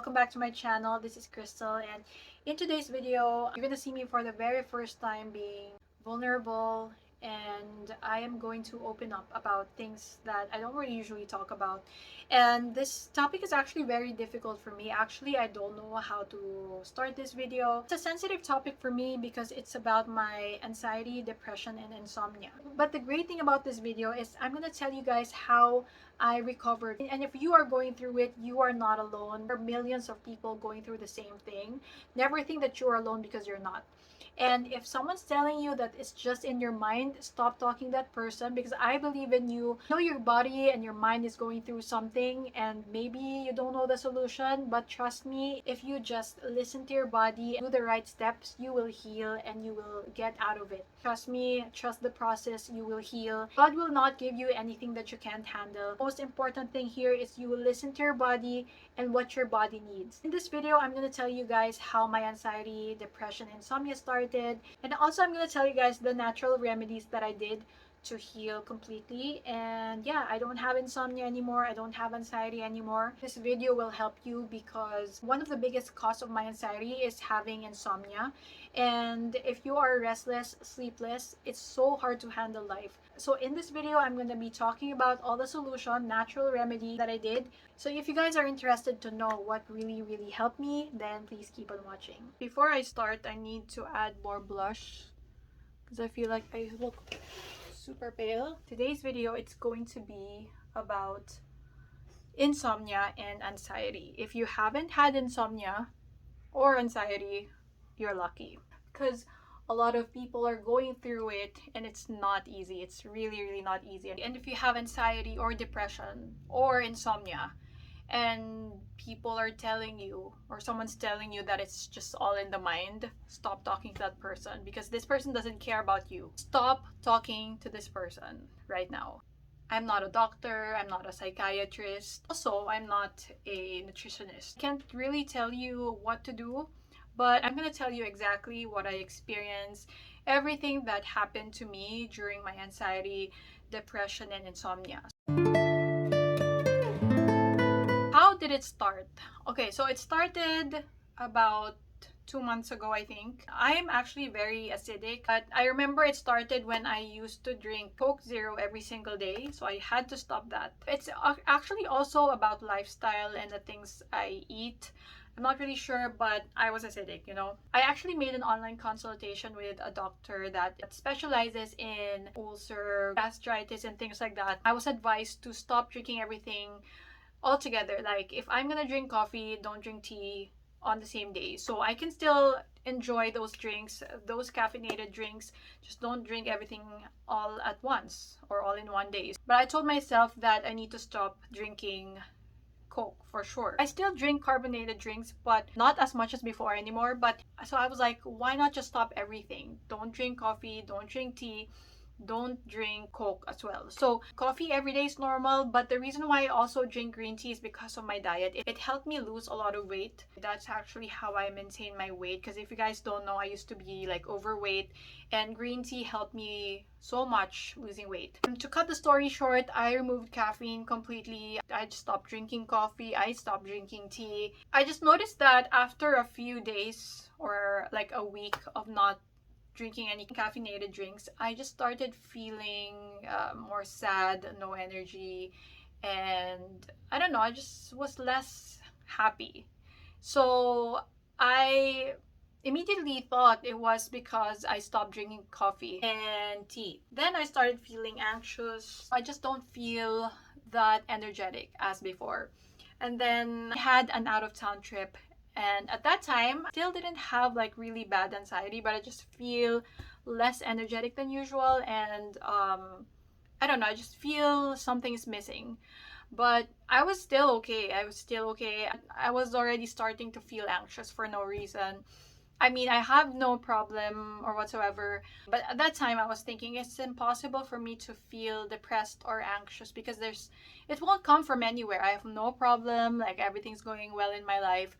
welcome back to my channel. This is Crystal, and in today's video you're gonna see me for the very first time being vulnerable, and I am going to open up about things that I don't really usually talk about. And this topic is actually very difficult for me. Actually, I don't know how to start this video. It's a sensitive topic for me because it's about my anxiety, depression, and insomnia. But the great thing about this video is I'm gonna tell you guys how I recovered. And if you are going through it, you are not alone. There are millions of people going through the same thing. Never think that you're alone, because you're not. And if someone's telling you that it's just in your mind, stop talking to that person, because I believe in you. I know your body and your mind is going through something, and maybe you don't know the solution, but trust me, if you just listen to your body and do the right steps, you will heal and you will get out of it. Trust me, trust the process, you will heal. God will not give you anything that you can't handle. Most important thing here is you will listen to your body and what your body needs. In this video, I'm going to tell you guys how my anxiety, depression, insomnia started. And also I'm going to tell you guys the natural remedies that I did to heal completely. And yeah, I don't have insomnia anymore. I don't have anxiety anymore. This video will help you, because one of the biggest cause of my anxiety is having insomnia. And if you are restless, sleepless, it's so hard to handle life. So in this video, I'm going to be talking about all the solution, natural remedy that I did. So if you guys are interested to know what really helped me, then please keep on watching. Before I start, I need to add more blush because I feel like I look super pale. Today's video, it's going to be about insomnia and anxiety. If you haven't had insomnia or anxiety, you're lucky, because a lot of people are going through it and it's not easy. It's really not easy. And if you have anxiety or depression or insomnia, and people are telling you, or someone's telling you that it's just all in the mind, stop talking to that person, because this person doesn't care about you. Stop talking to this person right now. I'm not a doctor, I'm not a psychiatrist, also I'm not a nutritionist. I can't really tell you what to do, but I'm going to tell you exactly what I experienced, everything that happened to me during my anxiety, depression, and insomnia. How did it start? Okay, so it started about 2 months ago, I think. I am actually very acidic, but I remember it started when I used to drink Coke Zero every single day, so I had to stop that. It's actually also about lifestyle and the things I eat. I'm not really sure, but I was acidic, you know. I actually made an online consultation with a doctor that specializes in ulcer, gastritis, and things like that. I was advised to stop drinking everything altogether. Like, if I'm gonna drink coffee, don't drink tea on the same day. So I can still enjoy those drinks, those caffeinated drinks. Just don't drink everything all at once or all in one day. But I told myself that I need to stop drinking Coke for sure. I still drink carbonated drinks, but not as much as before anymore. But so I was like, why not just stop everything? Don't drink coffee, don't drink tea, don't drink Coke as well. So coffee every day is normal, but the reason why I also drink green tea is because of my diet. It helped me lose a lot of weight. That's actually how I maintain my weight, because if you guys don't know, I used to be like overweight, and green tea helped me so much losing weight. To cut the story short, I removed caffeine completely. I just stopped drinking coffee. I stopped drinking tea. I just noticed that after a few days or like a week of not drinking any caffeinated drinks, I just started feeling more sad, no energy, and I don't know, I just was less happy. So I immediately thought it was because I stopped drinking coffee and tea. Then I started feeling anxious. I just don't feel that energetic as before. And then I had an out of town trip, and at that time, I still didn't have like really bad anxiety, but I just feel less energetic than usual. And I don't know, I just feel something is missing. But I was still okay. I was already starting to feel anxious for no reason. I mean, I have no problem or whatsoever. But at that time, I was thinking it's impossible for me to feel depressed or anxious, because it won't come from anywhere. I have no problem. Like, everything's going well in my life.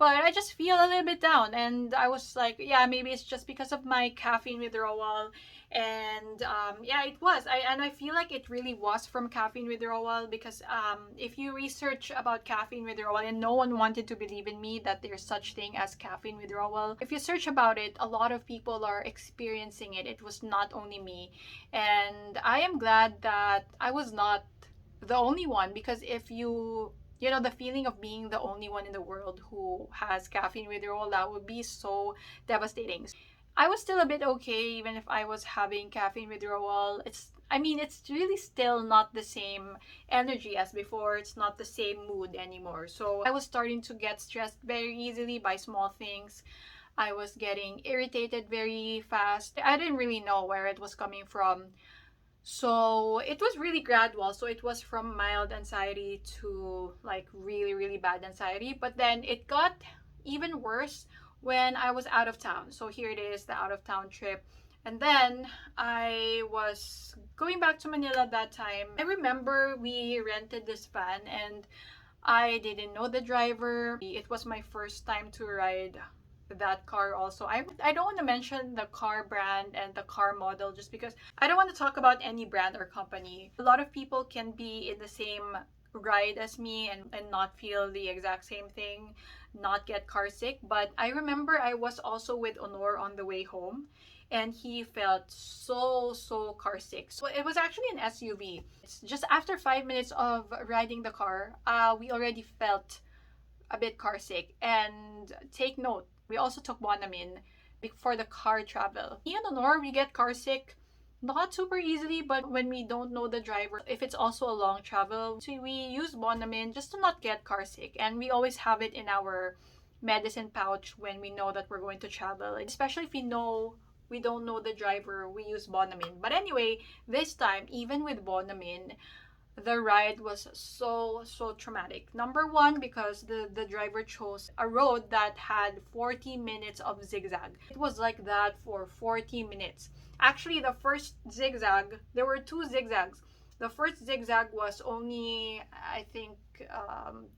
but I just feel a little bit down. And I was like, yeah, maybe it's just because of my caffeine withdrawal. And yeah, it was. I feel like it really was from caffeine withdrawal, because if you research about caffeine withdrawal, and no one wanted to believe in me that there's such thing as caffeine withdrawal. If you search about it, a lot of people are experiencing it. It was not only me. And I am glad that I was not the only one, because if you know, the feeling of being the only one in the world who has caffeine withdrawal, that would be so devastating. I was still a bit okay even if I was having caffeine withdrawal. I mean, it's really still not the same energy as before. It's not the same mood anymore. So I was starting to get stressed very easily by small things. I was getting irritated very fast. I didn't really know where it was coming from. So it was really gradual. So it was from mild anxiety to like really, really bad anxiety. But then it got even worse when I was out of town. So here it is, the out of town trip. And then I was going back to Manila that time. I remember we rented this van and I didn't know the driver. It was my first time to ride that car also. I don't want to mention the car brand and the car model just because I don't want to talk about any brand or company. A lot of people can be in the same ride as me and not feel the exact same thing, not get car sick. But I remember I was also with Honor on the way home and he felt so car sick. So it was actually an SUV. It's just after 5 minutes of riding the car, we already felt a bit car sick. And take note, we also took Bonamine for the car travel. Me and Honor, we get car sick not super easily, but when we don't know the driver, if it's also a long travel, so we use Bonamine just to not get car sick. And we always have it in our medicine pouch when we know that we're going to travel. Especially if we don't know the driver, we use Bonamine. But anyway, this time, even with Bonamine, the ride was so traumatic. Number one, because the driver chose a road that had 40 minutes of zigzag. It was like that for 40 minutes. Actually, the first zigzag, there were two zigzags. The first zigzag was only, I think,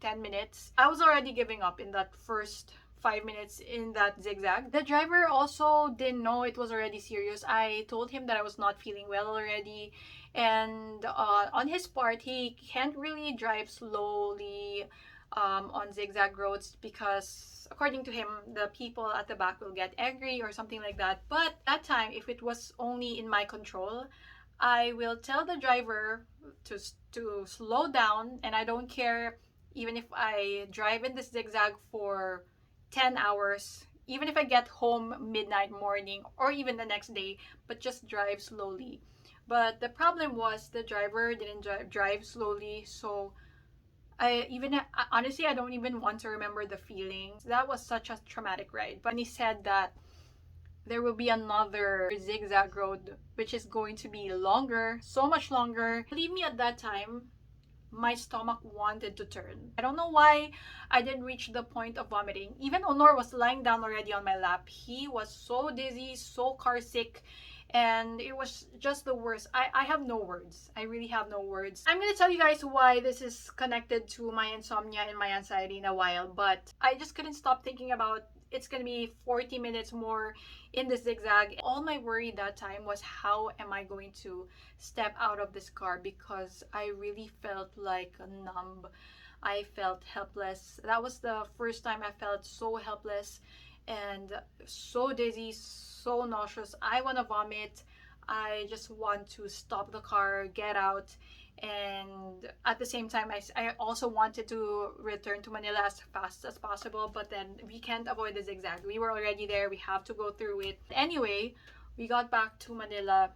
10 minutes. I was already giving up in that first 5 minutes in that zigzag. The driver also didn't know it was already serious. I told him that I was not feeling well already, and on his part, he can't really drive slowly on zigzag roads because, according to him, the people at the back will get angry or something like that. But that time, if it was only in my control, I will tell the driver to slow down, and I don't care even if I drive in this zigzag for 10 hours, even if I get home midnight morning or even the next day, but just drive slowly. But the problem was the driver didn't drive slowly, so honestly, I don't even want to remember the feelings. That was such a traumatic ride. But he said that there will be another zigzag road which is going to be longer, so much longer. Believe me, at that time my stomach wanted to turn. I don't know why I didn't reach the point of vomiting. Even Honor was lying down already on my lap. He was so dizzy, so car sick, and it was just the worst. I have no words. I really have no words. I'm gonna tell you guys why this is connected to my insomnia and my anxiety in a while, but I just couldn't stop thinking about it's gonna be 40 minutes more in the zigzag. All my worry that time was, how am I going to step out of this car, because I really felt like numb. I felt helpless. That was the first time I felt so helpless and so dizzy, so nauseous. I want to vomit. I just want to stop the car, get out. And at the same time, I also wanted to return to Manila as fast as possible, but then we can't avoid the zigzag. We were already there. We have to go through it. Anyway, we got back to Manila.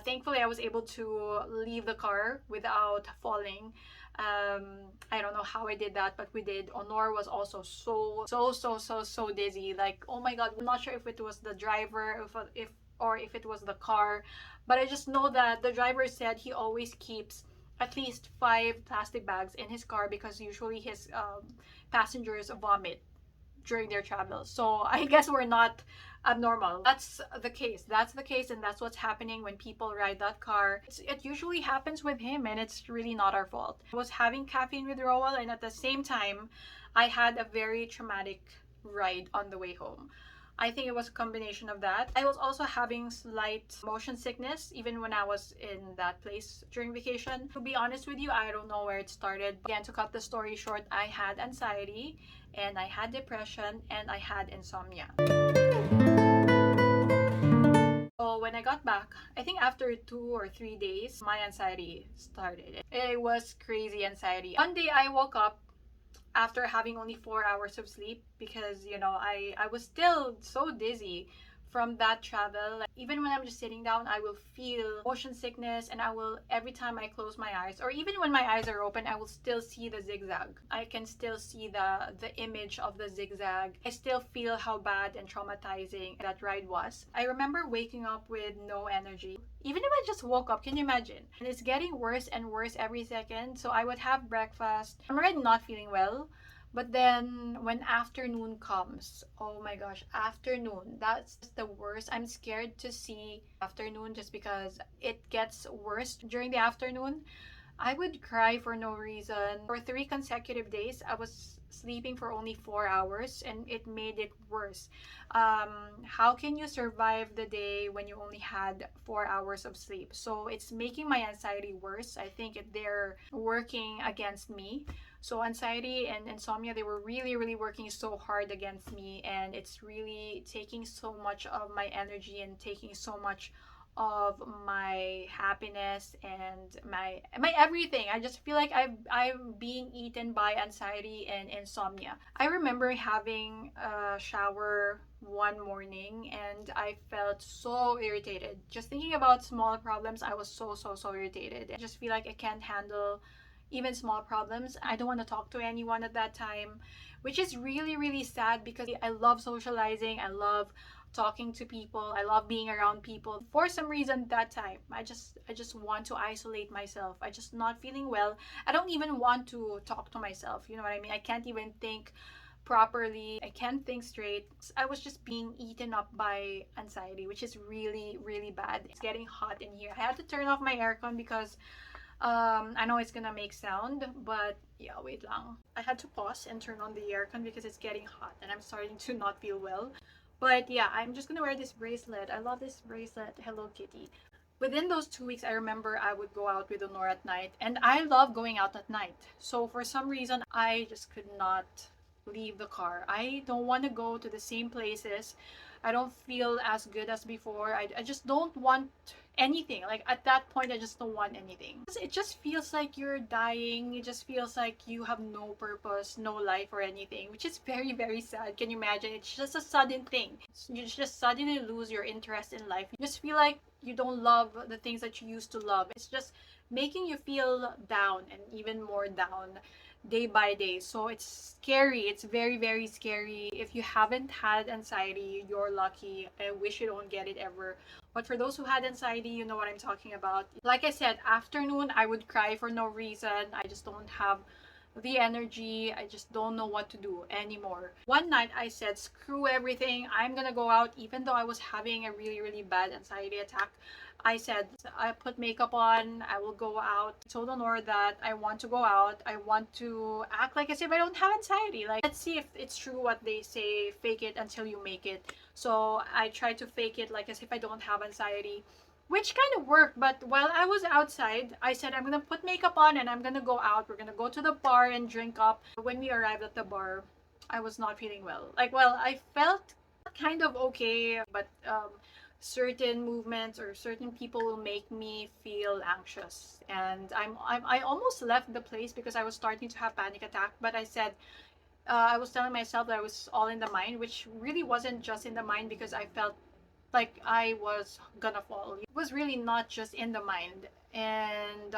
Thankfully, I was able to leave the car without falling. I don't know how I did that, but we did. Honor was also so dizzy. Like, oh my god, I'm not sure if it was the driver, if or if it was the car, but I just know that the driver said he always keeps at least 5 plastic bags in his car because usually his passengers vomit during their travels. So I guess we're not abnormal. That's the case. That's the case, and that's what's happening when people ride that car. It usually happens with him, and it's really not our fault. I was having caffeine withdrawal, and at the same time, I had a very traumatic ride on the way home. I think it was a combination of that. I was also having slight motion sickness even when I was in that place during vacation. To be honest with you, I don't know where it started. Again, to cut the story short, I had anxiety and I had depression and I had insomnia. So when I got back, I think after 2 or 3 days, my anxiety started. It was crazy anxiety. One day I woke up after having only 4 hours of sleep because I was still so dizzy from that travel. Like, even when I'm just sitting down, I will feel motion sickness, and I will, every time I close my eyes, or even when my eyes are open, I will still see the zigzag. I can still see the image of the zigzag. I still feel how bad and traumatizing that ride was. I remember waking up with no energy. Even if I just woke up, can you imagine? And it's getting worse and worse every second. So I would have breakfast. I'm already not feeling well. But then when afternoon comes, oh my gosh, afternoon, that's the worst. I'm scared to see afternoon just because it gets worse during the afternoon. I would cry for no reason. For 3 consecutive days, I was sleeping for only 4 hours, and it made it worse. How can you survive the day when you only had 4 hours of sleep? So it's making my anxiety worse. I think they're working against me. So anxiety and insomnia, they were really, really working so hard against me, and it's really taking so much of my energy and taking so much of my happiness and my everything. I just feel like I'm being eaten by anxiety and insomnia. I remember having a shower one morning and I felt so irritated. Just thinking about small problems, I was so irritated. I just feel like I can't handle even small problems. I don't want to talk to anyone at that time, which is really, really sad because I love socializing. I love talking to people. I love being around people. For some reason that time, I just want to isolate myself. I just not feeling well. I don't even want to talk to myself. You know what I mean? I can't even think properly. I can't think straight. I was just being eaten up by anxiety, which is really, really bad. It's getting hot in here. I had to turn off my aircon because I know it's gonna make sound, but yeah, wait lang. I had to pause and turn on the aircon because it's getting hot and I'm starting to not feel well. But yeah, I'm just gonna wear this bracelet. I love this bracelet, Hello Kitty. Within those 2 weeks, I remember I would go out with Honor at night, and I love going out at night. So for some reason, I just could not leave the car. I don't want to go to the same places. I don't feel as good as before. I just don't want anything. Like at that point, I just don't want anything. It just feels like you're dying. It just feels like you have no purpose, no life or anything, which is very, very sad. Can you imagine? It's just a sudden thing. You just suddenly lose your interest in life. You just feel like you don't love the things that you used to love. It's just making you feel down and even more down day by day. So it's scary. It's very, very scary. If you haven't had anxiety, you're lucky. I wish you don't get it ever. But for those who had anxiety, you know what I'm talking about. Like I said, afternoon, I would cry for no reason. I just don't have the energy. I just don't know what to do anymore. One night I said, screw everything. I'm gonna go out even though I was having a really, really bad anxiety attack. I said, I put makeup on, I will go out. I told Honor that I want to go out. I want to act like as if I don't have anxiety. Like, let's see if it's true what they say, fake it until you make it. So I tried to fake it like as if I don't have anxiety, which kind of worked. But while I was outside, I said, I'm gonna put makeup on and I'm gonna go out. We're gonna go to the bar and drink up. When we arrived at the bar, I was not feeling well. Like, well, I felt kind of okay, but certain movements or certain people will make me feel anxious, and I almost left the place because I was starting to have panic attack. But I said, I was telling myself that I was all in the mind, which really wasn't just in the mind because I felt like I was gonna fall. It was really not just in the mind. And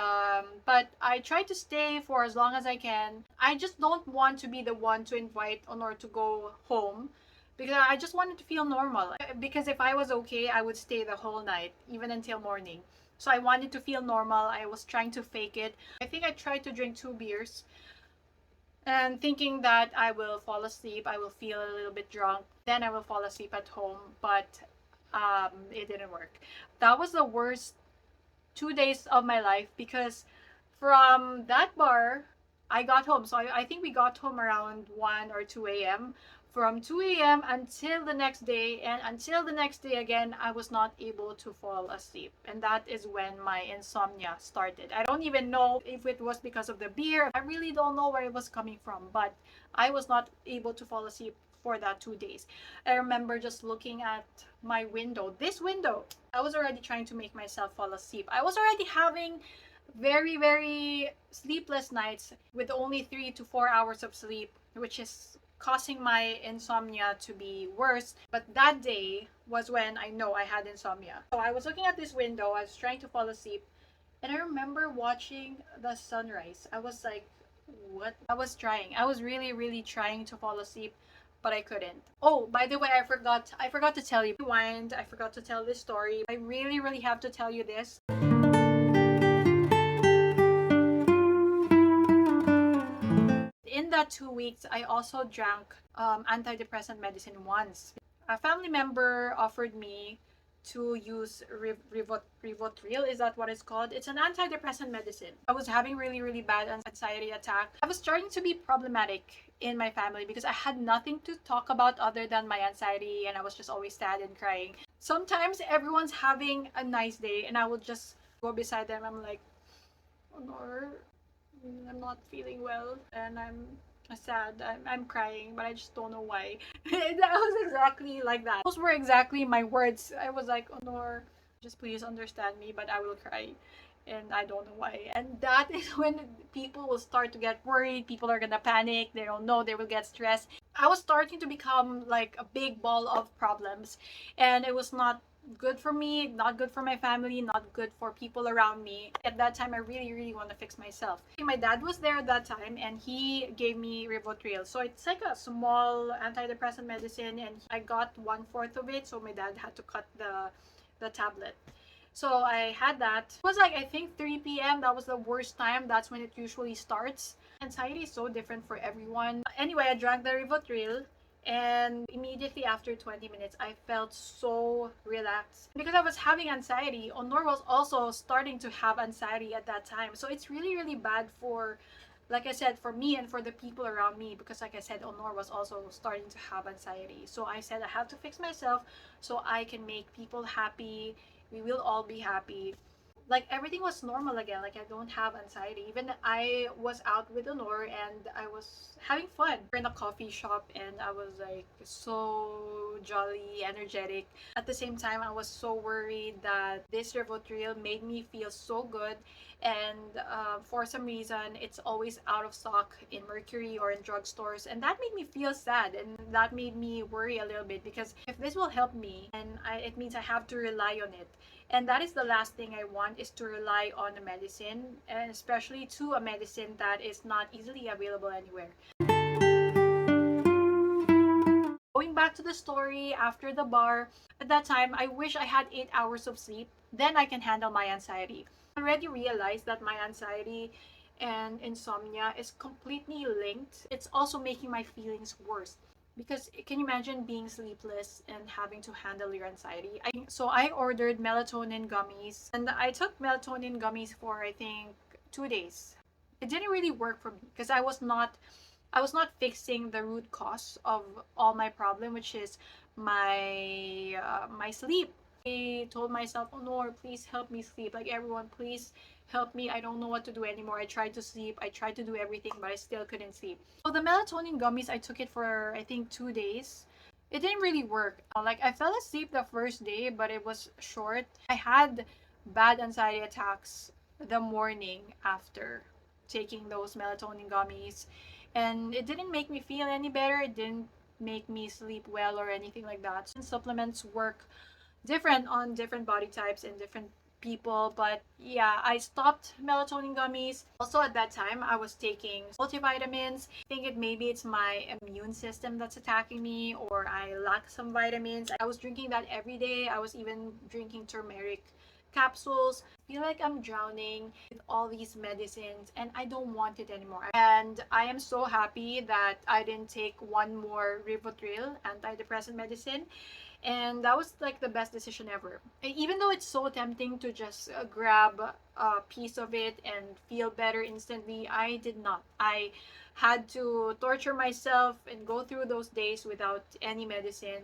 but I try to stay for as long as I can. I just don't want to be the one to invite Honor to go home because I just wanted to feel normal. Because if I was okay, I would stay the whole night, even until morning. So I wanted to feel normal. I was trying to fake it. I think I tried to drink 2 beers, and thinking that I will fall asleep, I will feel a little bit drunk, then I will fall asleep at home. But it didn't work. That was the worst 2 days of my life because from that bar, I got home. So I think we got home around 1 or 2 a.m. From 2 a.m. until the next day, and until the next day again, I was not able to fall asleep. And that is when my insomnia started. I don't even know if it was because of the beer. I really don't know where it was coming from, but I was not able to fall asleep for that 2 days. I remember just looking at my window, this window. I was already trying to make myself fall asleep. I was already having very, very sleepless nights with only 3 to 4 hours of sleep, which is causing my insomnia to be worse. But that day was when I know I had insomnia. So I was looking at this window, I was trying to fall asleep, and I remember watching the sunrise. I was like, what? I was trying. I was really, really trying to fall asleep, but I couldn't. Oh, by the way, I forgot to tell you. Rewind. I forgot to tell this story. I really, really have to tell you this. In that 2 weeks, I also drank antidepressant medicine once. A family member offered me to use Rivotril. Is that what it's called? It's an antidepressant medicine. I was having really, really bad anxiety attack. I was starting to be problematic in my family because I had nothing to talk about other than my anxiety, and I was just always sad and crying. Sometimes everyone's having a nice day, and I would just go beside them. I'm like, oh no, I'm not feeling well, and I'm sad. I'm crying, but I just don't know why. That was exactly like that. Those were exactly my words. I was like, Honor, just please understand me, but I will cry. And I don't know why. And that is when people will start to get worried. People are gonna panic. They don't know. They will get stressed. I was starting to become like a big ball of problems. And it was not good for me, not good for my family, not good for people around me. At that time, I really, really want to fix myself. My dad was there at that time, and he gave me Rivotril. So it's like a small antidepressant medicine, and I got 1/4 of it. So my dad had to cut the tablet. So I had that. It was like, I think 3 p.m. That was the worst time. That's when it usually starts. Anxiety is so different for everyone. Anyway, I drank the Rivotril, and immediately after 20 minutes, I felt so relaxed. Because I was having anxiety, Honor was also starting to have anxiety at that time. So it's really, really bad for, like I said, for me and for the people around me. Because like I said, Honor was also starting to have anxiety. So I said I have to fix myself so I can make people happy. We will all be happy. Like everything was normal again. Like I don't have anxiety. Even I was out with Honor and I was having fun. We're in a coffee shop and I was like so jolly, energetic. At the same time, I was so worried that this Rivotril made me feel so good, and for some reason it's always out of stock in Mercury or in drugstores, and that made me feel sad, and that made me worry a little bit because if this will help me, and it means I have to rely on it, and that is the last thing I want, is to rely on a medicine, and especially to a medicine that is not easily available anywhere. Going back to the story after the bar, at that time, I wish I had 8 hours of sleep. Then I can handle my anxiety. I already realized that my anxiety and insomnia is completely linked. It's also making my feelings worse. Because can you imagine being sleepless and having to handle your anxiety? So I ordered melatonin gummies, and I took melatonin gummies for I think 2 days. It didn't really work for me because I was not fixing the root cause of all my problem, which is my sleep. I told myself, "Oh no, please help me sleep. Like everyone, please help me. I don't know what to do anymore. I tried to sleep. I tried to do everything, but I still couldn't sleep." So the melatonin gummies, I took it for I think 2 days. It didn't really work. Like I fell asleep the first day, but it was short. I had bad anxiety attacks the morning after taking those melatonin gummies, and it didn't make me feel any better. It didn't make me sleep well or anything like that. And supplements work different on different body types and different people, but yeah, I stopped melatonin gummies. Also at that time, I was taking multivitamins. I think maybe it's my immune system that's attacking me, or I lack some vitamins. I was drinking that every day. I was even drinking turmeric capsules. I feel like I'm drowning with all these medicines and I don't want it anymore. And I am so happy that I didn't take one more Rivotril antidepressant medicine, and that was like the best decision ever. Even though it's so tempting to just grab a piece of it and feel better instantly, I did not. I had to torture myself and go through those days without any medicine.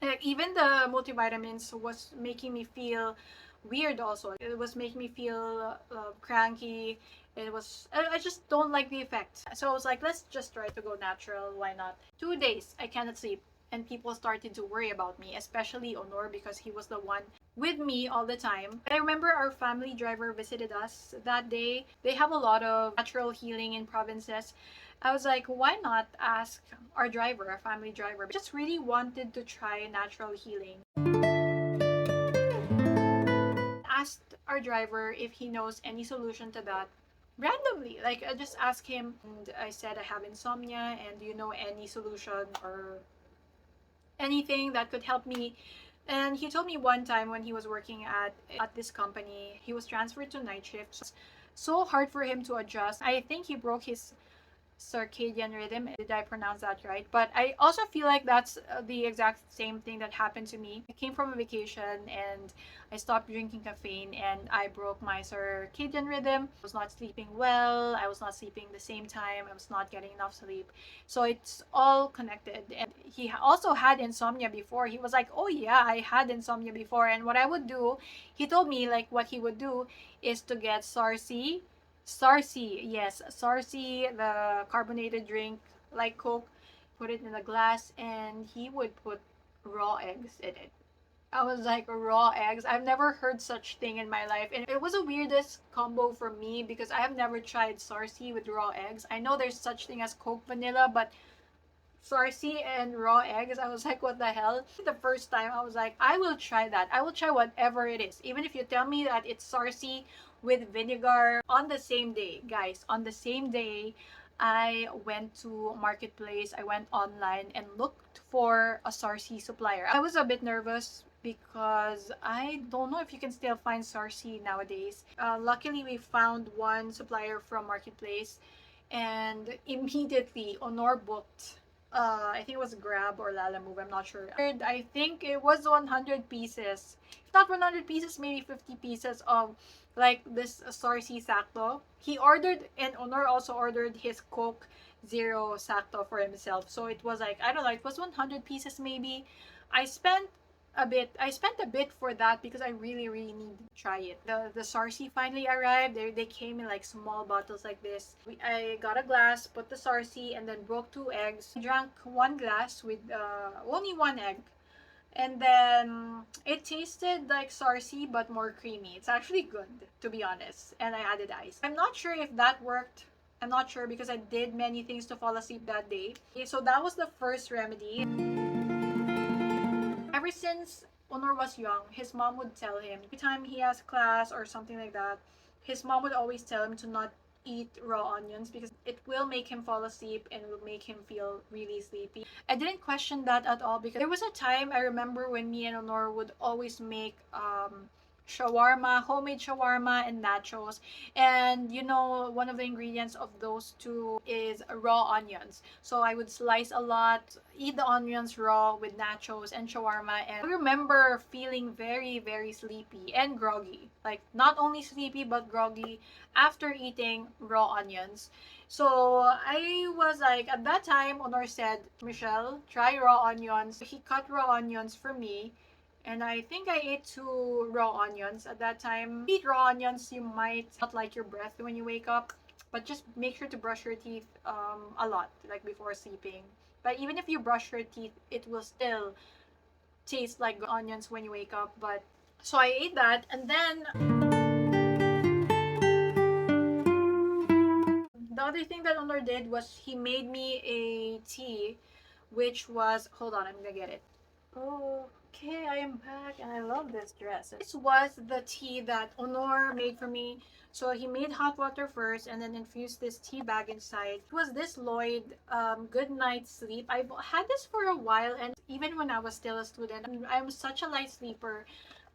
Like even the multivitamins was making me feel weird also. It was making me feel cranky. I just don't like the effect. So I was like, let's just try to go natural. Why not? 2 days I cannot sleep, and people started to worry about me, especially Honor, because he was the one with me all the time. I remember our family driver visited us that day. They have a lot of natural healing in provinces. I was like, why not ask our driver, our family driver? I just really wanted to try natural healing. Asked our driver if he knows any solution to that randomly. Like, I just asked him, and I said, I have insomnia, and do you know any solution or anything that could help me? And he told me one time when he was working at this company, he was transferred to night shifts. So hard for him to adjust. I think he broke his circadian rhythm. Did I pronounce that right? But I also feel like that's the exact same thing that happened to me. I came from a vacation and I stopped drinking caffeine and I broke my circadian rhythm. I was not sleeping well. I was not sleeping the same time. I was not getting enough sleep. So it's all connected. And he also had insomnia before. He was like, oh yeah, I had insomnia before. And what I would do, he told me like what he would do is to get Sarsi, yes, Sarsi, the carbonated drink like Coke, put it in a glass, and he would put raw eggs in it. I was like, raw eggs? I've never heard such thing in my life. And it was the weirdest combo for me because I have never tried Sarsi with raw eggs. I know there's such thing as Coke vanilla, but Sarsi and raw eggs, I was like, what the hell? The first time I was like, I will try that. I will try whatever it is. Even if you tell me that it's Sarsi with vinegar. On the same day, guys, on the same day, I went to Marketplace. I went online and looked for a Sarsi supplier. I was a bit nervous because I don't know if you can still find Sarsi nowadays. Luckily, we found one supplier from Marketplace, and immediately Honor booked, I think it was Grab or Lala Move, I'm not sure. I think it was 100 pieces. If not 100 pieces, maybe 50 pieces of like this Sarsi Sakto. He ordered, and Honor also ordered his Coke Zero Sakto for himself. So it was like, I don't know, it was 100 pieces maybe. I spent I spent a bit for that because I really need to try it. The Sarsi finally arrived. They came in like small bottles like this. I got a glass, put the Sarsi, and then broke 2 eggs. I drank one glass with only one egg. And then it tasted like Sarsi but more creamy. It's actually good, to be honest. And I added ice. I'm not sure if that worked. I'm not sure because I did many things to fall asleep that day. Okay, so that was the first remedy. Ever since Honor was young, his mom would tell him every time he has class or something like that, his mom would always tell him to not eat raw onions because it will make him fall asleep and will make him feel really sleepy. I didn't question that at all because there was a time I remember when me and Honor would always make shawarma, homemade shawarma and nachos. And you know, one of the ingredients of those two is raw onions. So I would slice a lot, eat the onions raw with nachos and shawarma. And I remember feeling very sleepy and groggy. Like not only sleepy but groggy after eating raw onions. So I was like, at that time, Honor said, Michelle, try raw onions. He cut raw onions for me. And I think I ate 2 raw onions at that time. Eat raw onions, you might not like your breath when you wake up, but just make sure to brush your teeth a lot, like before sleeping. But even if you brush your teeth, it will still taste like onions when you wake up. But so I ate that, and then the other thing that Honor did was he made me a tea, which was, hold on, I'm gonna get it. Okay, I am back and I love this dress. This was the tea that Honor made for me. So he made hot water first and then infused this tea bag inside. It was this Lloyd Good Night Sleep. I've had this for a while, and even when I was still a student, I'm such a light sleeper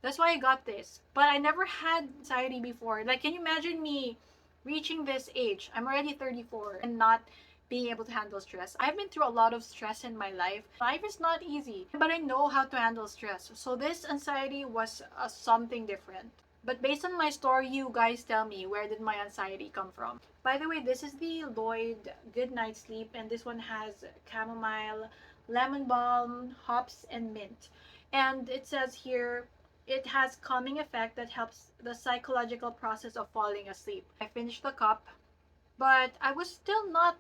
That's why I got this. But I never had anxiety before. Like, can you imagine me reaching this age? I'm already 34 and not being able to handle stress. I've been through a lot of stress in my life. Life is not easy, but I know how to handle stress. So this anxiety was something different. But based on my story, you guys tell me, where did my anxiety come from? By the way, this is the Lloyd Good Night Sleep, and this one has chamomile, lemon balm, hops, and mint. And it says here, it has calming effect that helps the psychological process of falling asleep. I finished the cup, but I was still not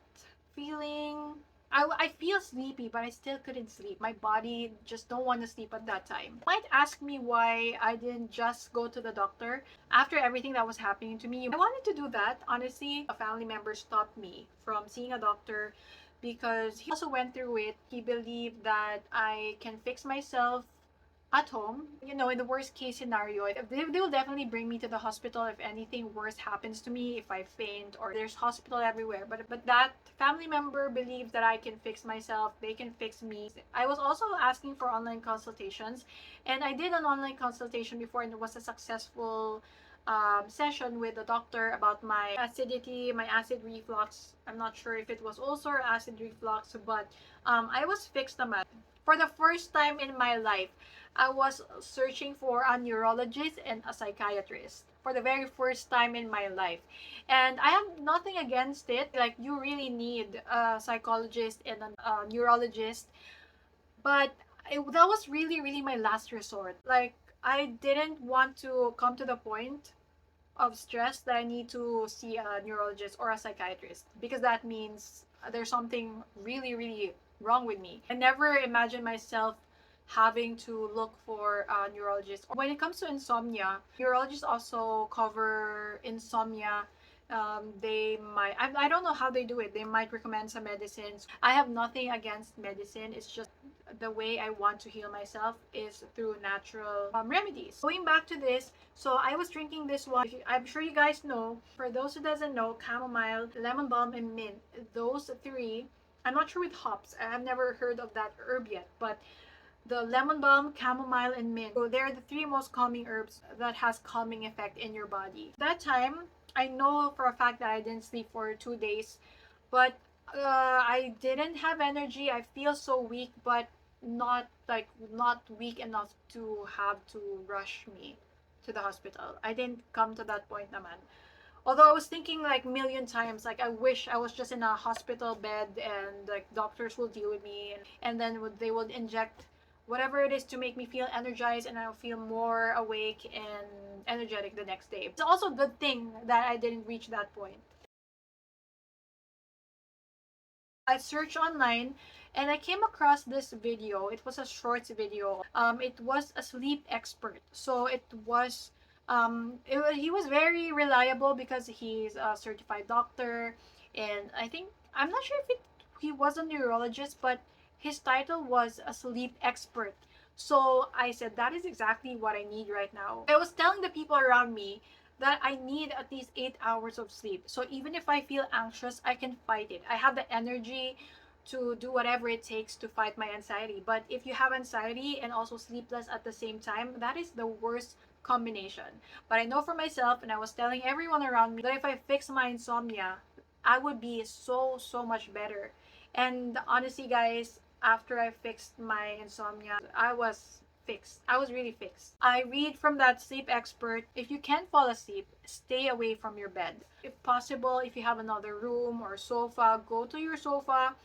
feeling. I feel sleepy, but I still couldn't sleep. My body just don't want to sleep at that time. You might ask me why I didn't just go to the doctor after everything that was happening to me. I wanted to do that. Honestly, a family member stopped me from seeing a doctor because he also went through it. He believed that I can fix myself at home. In the worst case scenario, they will definitely bring me to the hospital if anything worse happens to me, if I faint, or there's hospital everywhere. But that family member believes that I can fix myself, they can fix me. I was also asking for online consultations, and I did an online consultation before, and it was a successful session with the doctor about my acidity, my acid reflux. I'm not sure if it was ulcer or acid reflux, but I was fixed naman. For the first time in my life, I was searching for a neurologist and a psychiatrist for the very first time in my life. And I have nothing against it. Like, you really need a psychologist and a neurologist. But that was really, really my last resort. Like, I didn't want to come to the point of stress that I need to see a neurologist or a psychiatrist, because that means there's something really, really wrong with me. I never imagined myself having to look for a neurologist. When it comes to insomnia, neurologists also cover insomnia. They might, I don't know how they do it. They might recommend some medicines. I have nothing against medicine. It's just the way I want to heal myself is through natural remedies. Going back to this, so I was drinking this one. I'm sure you guys know. For those who doesn't know, chamomile, lemon balm, and mint. Those three. I'm not sure with hops. I've never heard of that herb yet, but the lemon balm, chamomile, and mint. So they're the three most calming herbs that has calming effect in your body. That time, I know for a fact that I didn't sleep for 2 days, but I didn't have energy. I feel so weak, but not weak enough to have to rush me to the hospital. I didn't come to that point naman. Although I was thinking like million times, like I wish I was just in a hospital bed and like doctors will deal with me, and then they would inject whatever it is to make me feel energized, and I'll feel more awake and energetic the next day. It's also a good thing that I didn't reach that point. I searched online and I came across this video. It was a short video. It was a sleep expert. So he was very reliable because he's a certified doctor, and I think I'm not sure if he was a neurologist, but his title was a sleep expert. So I said that is exactly what I need right now. I was telling the people around me that I need at least 8 hours of sleep. So even if I feel anxious, I can fight it. I have the energy to do whatever it takes to fight my anxiety. But if you have anxiety and also sleepless at the same time, that is the worst combination. But I know for myself, and I was telling everyone around me, that if I fix my insomnia, I would be so, so much better. And honestly, guys, after I fixed my insomnia, I was fixed. I was really fixed. I read from that sleep expert, if you can't fall asleep, stay away from your bed. If possible, if you have another room or sofa, go to your sofa,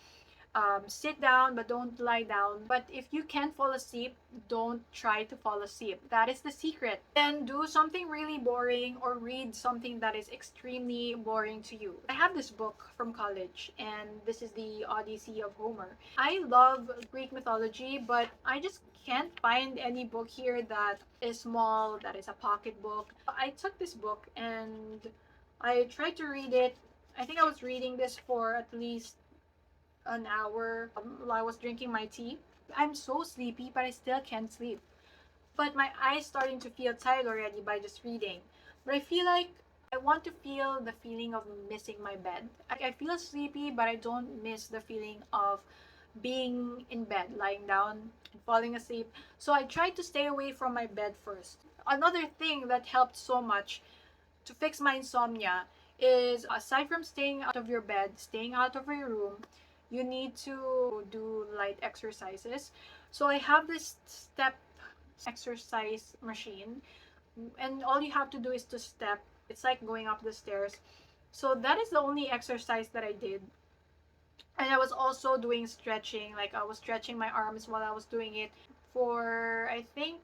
sit down but don't lie down. But if you can't fall asleep, don't try to fall asleep. That is the secret. Then do something really boring or read something that is extremely boring to you. I have this book from college, and this is the Odyssey of Homer. I love Greek mythology, but I just can't find any book here that is small, that is a pocket book. I took this book and I tried to read it. I think I was reading this for at least an hour while I was drinking my tea. I'm so sleepy, but I still can't sleep. But my eyes starting to feel tired already by just reading. But I feel like I want to feel the feeling of missing my bed. I feel sleepy, but I don't miss the feeling of being in bed, lying down, and falling asleep. So I tried to stay away from my bed first. Another thing that helped so much to fix my insomnia is, aside from staying out of your bed, staying out of your room, you need to do light exercises. So I have this step exercise machine, and all you have to do is to step. It's like going up the stairs. So that is the only exercise that I did. And I was also doing stretching. Like, I was stretching my arms while I was doing it for, I think,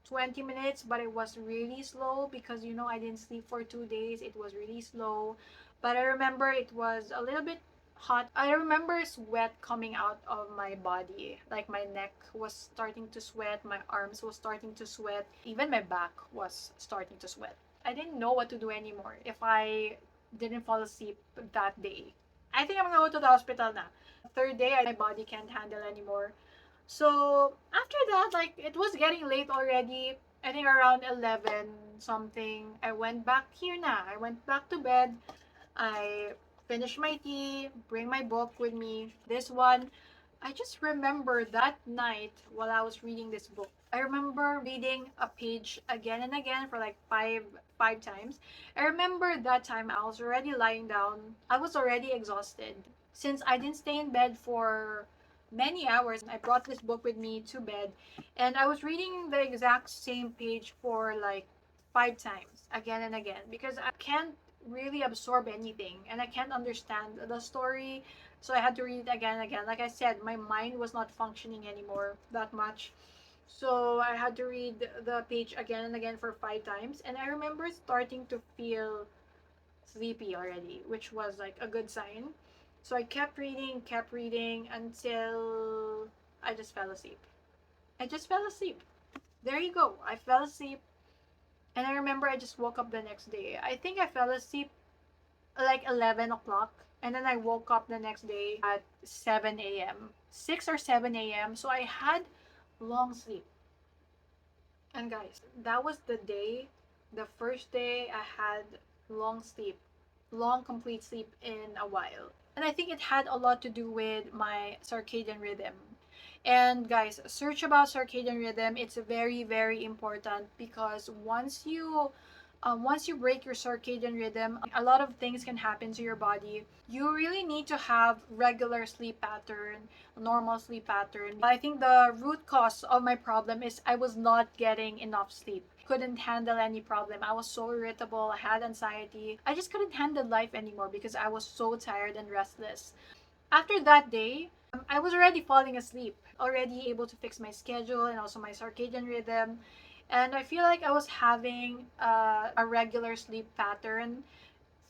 20 minutes, but it was really slow because, I didn't sleep for 2 days. It was really slow. But I remember it was a little bit hot. I remember sweat coming out of my body. Like, my neck was starting to sweat, my arms was starting to sweat, even my back was starting to sweat. I didn't know what to do anymore if I didn't fall asleep that day. I think I'm gonna go to the hospital now. Third day, my body can't handle anymore. So after that, like, it was getting late already. I think around 11 something. I went back here na. I went back to bed. I finished my tea, bring my book with me. This one, I just remember that night while I was reading this book. I remember reading a page again and again for like five times. I remember that time I was already lying down. I was already exhausted. Since I didn't stay in bed for many hours, I brought this book with me to bed, and I was reading the exact same page for like 5 times again and again because I can't really absorb anything and I can't understand the story. So I had to read it again and again. Like I said, my mind was not functioning anymore that much. So I had to read the page again and again for 5 times. And I remember starting to feel sleepy already, which was like a good sign. So I kept reading until I just fell asleep. I just fell asleep. There you go. I fell asleep. And I remember I just woke up the next day. I think I fell asleep like 11 o'clock. And then I woke up the next day at 7 a.m. 6 or 7 a.m. So I had long sleep. And guys, that was the first day I had long sleep, long complete sleep in a while. And I think it had a lot to do with my circadian rhythm. And guys, search about circadian rhythm. It's very, very important because once you break your circadian rhythm, a lot of things can happen to your body. You really need to have regular sleep pattern, normal sleep pattern. I think the root cause of my problem is I was not getting enough sleep. Couldn't handle any problem. I was so irritable. I had anxiety. I just couldn't handle life anymore because I was so tired and restless. After that day, I was already falling asleep, already able to fix my schedule and also my circadian rhythm. And I feel like I was having a regular sleep pattern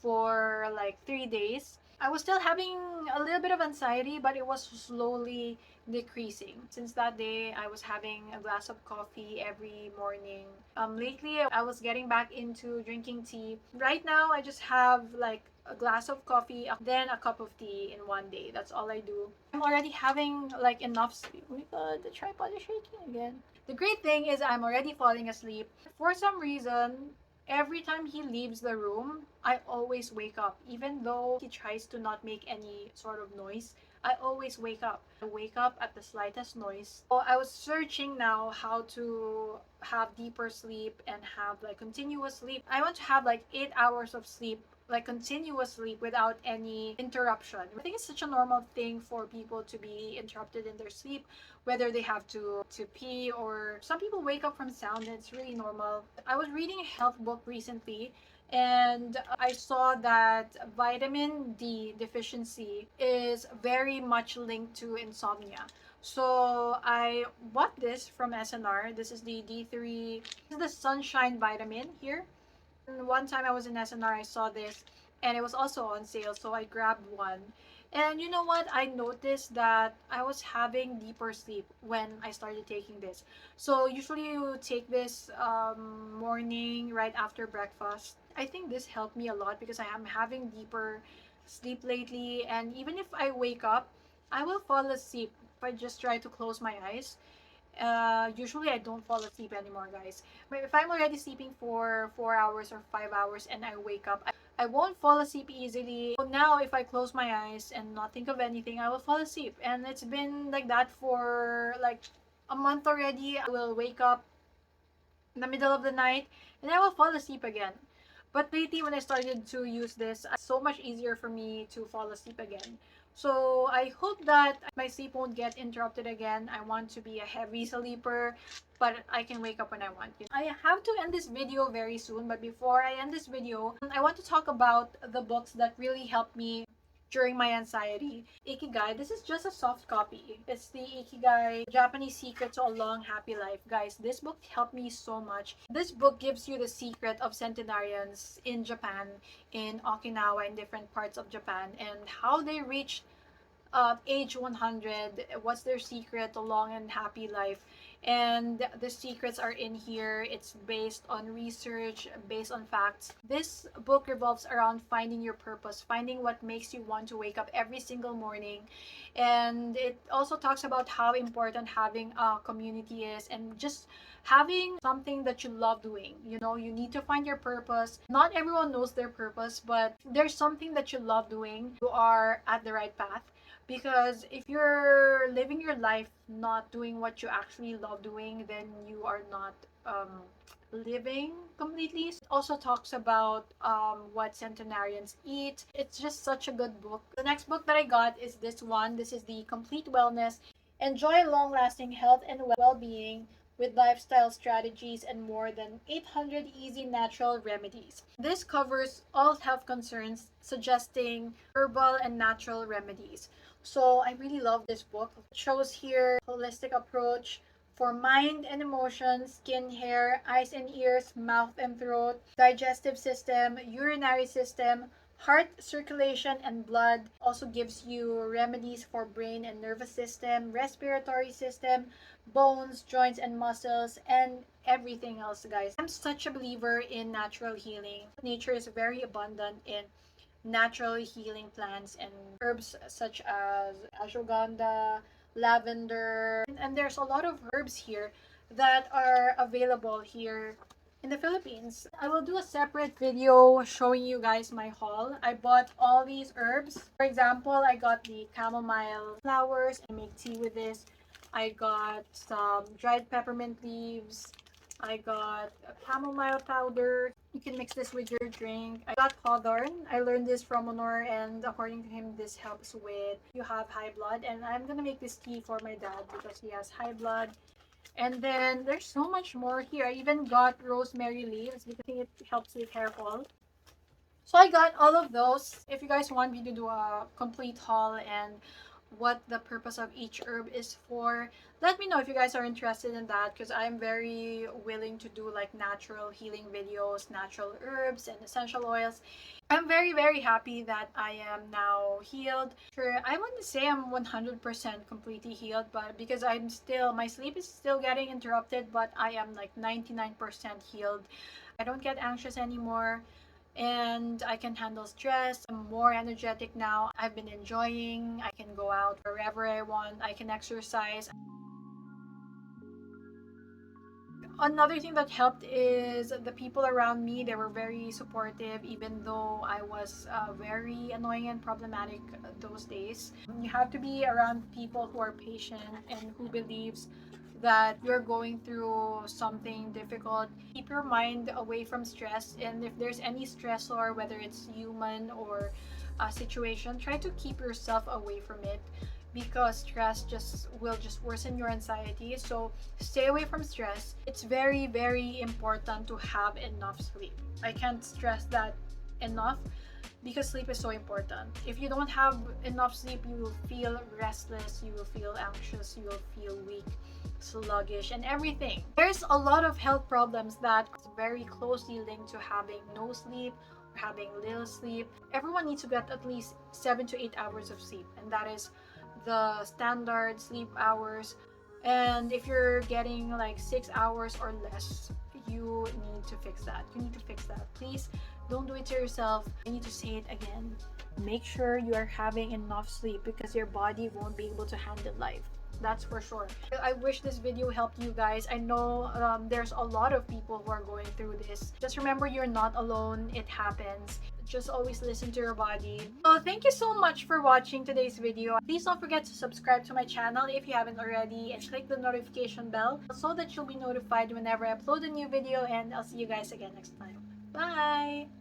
for like 3 days. I was still having a little bit of anxiety, but it was slowly decreasing. Since that day, I was having a glass of coffee every morning. Lately, I was getting back into drinking tea. Right now, I just have like a glass of coffee, then a cup of tea in one day. That's all I do. I'm already having like enough sleep. Oh my god, the tripod is shaking again. The great thing is I'm already falling asleep. For some reason, every time he leaves the room, I always wake up. Even though he tries to not make any sort of noise, I always wake up. I wake up at the slightest noise. So I was searching now how to have deeper sleep and have like continuous sleep. I want to have like 8 hours of sleep, like continuous sleep without any interruption. I think it's such a normal thing for people to be interrupted in their sleep, whether they have to pee, or some people wake up from sound, and it's really normal. I was reading a health book recently, and I saw that vitamin D deficiency is very much linked to insomnia. So I bought this from SNR. This is the D3. This is the sunshine vitamin here. And one time I was in SNR, I saw this, and it was also on sale, so I grabbed one. And you know what? I noticed that I was having deeper sleep when I started taking this. So usually you take this morning right after breakfast. I think this helped me a lot because I am having deeper sleep lately, and even if I wake up, I will fall asleep if I just try to close my eyes. Usually I don't fall asleep anymore, guys. But if I'm already sleeping for 4 hours or 5 hours and I wake up, I won't fall asleep easily. So now if I close my eyes and not think of anything, I will fall asleep. And it's been like that for like a month already. I will wake up in the middle of the night, and I will fall asleep again. But lately, when I started to use this, it's so much easier for me to fall asleep again. So I hope that my sleep won't get interrupted again. I want to be a heavy sleeper, but I can wake up when I want. I have to end this video very soon, but before I end this video, I want to talk about the books that really helped me during my anxiety. Ikigai, this is just a soft copy. It's the Ikigai Japanese Secret to a Long Happy Life. Guys, this book helped me so much. This book gives you the secret of centenarians in Japan, in Okinawa, in different parts of Japan, and how they reached age 100, what's their secret to long and happy life. And the secrets are in here. It's based on research, based on facts. This book revolves around finding your purpose, finding what makes you want to wake up every single morning. And it also talks about how important having a community is, and just having something that you love doing. You need to find your purpose. Not everyone knows their purpose, but there's something that you love doing. You are at the right path. Because if you're living your life not doing what you actually love doing, then you are not living completely. It also talks about what centenarians eat. It's just such a good book. The next book that I got is this one. This is the Complete Wellness. Enjoy long-lasting health and well-being with lifestyle strategies and more than 800 easy natural remedies. This covers all health concerns, suggesting herbal and natural remedies. So I really love this book. It shows here holistic approach for mind and emotions, skin, hair, eyes and ears, mouth and throat, digestive system, urinary system, heart, circulation, and blood. Also gives you remedies for brain and nervous system, respiratory system, bones, joints, and muscles, and everything else, guys. I'm such a believer in natural healing. Nature is very abundant in natural healing plants and herbs such as ashwagandha, lavender, and there's a lot of herbs here that are available here in the Philippines. I will do a separate video showing you guys my haul. I bought all these herbs. For example, I got the chamomile flowers. I make tea with this. I got some dried peppermint leaves. I got a chamomile powder. You can mix this with your drink. I got hawthorn. I learned this from Honor, and according to him, this helps with you have high blood. And I'm gonna make this tea for my dad because he has high blood. And then there's so much more here. I even got rosemary leaves because I think it helps with hair fall. So I got all of those. If you guys want me to do a complete haul and what the purpose of each herb is for, let me know if you guys are interested in that, because I'm very willing to do like natural healing videos, natural herbs and essential oils. I'm very, very happy that I am now healed. Sure, I wouldn't say I'm 100% completely healed, but because my sleep is still getting interrupted, but I am like 99% healed. I don't get anxious anymore, and I can handle stress. I'm more energetic now. I've been enjoying. I can go out wherever I want. I can exercise. Another thing that helped is the people around me. They were very supportive, even though I was very annoying and problematic those days. You have to be around people who are patient and who believes that you're going through something difficult. Keep your mind away from stress, and if there's any stressor, whether it's human or a situation, try to keep yourself away from it, because stress will just worsen your anxiety. So stay away from stress. It's very, very important to have enough sleep. I can't stress that enough, because sleep is so important. If you don't have enough sleep, you will feel restless, you will feel anxious, you will feel weak, sluggish, and everything. There's a lot of health problems that is very closely linked to having no sleep or having little sleep. Everyone needs to get at least 7 to 8 hours of sleep, and that is the standard sleep hours. And if you're getting like 6 hours or less, you need to fix that. You need to fix that. Please don't do it to yourself. I need to say it again. Make sure you are having enough sleep, because your body won't be able to handle life. That's for sure. I wish this video helped you guys. I know there's a lot of people who are going through this. Just remember, you're not alone. It happens. Just always listen to your body. So thank you so much for watching today's video. Please don't forget to subscribe to my channel if you haven't already, and click the notification bell so that you'll be notified whenever I upload a new video, and I'll see you guys again next time. Bye!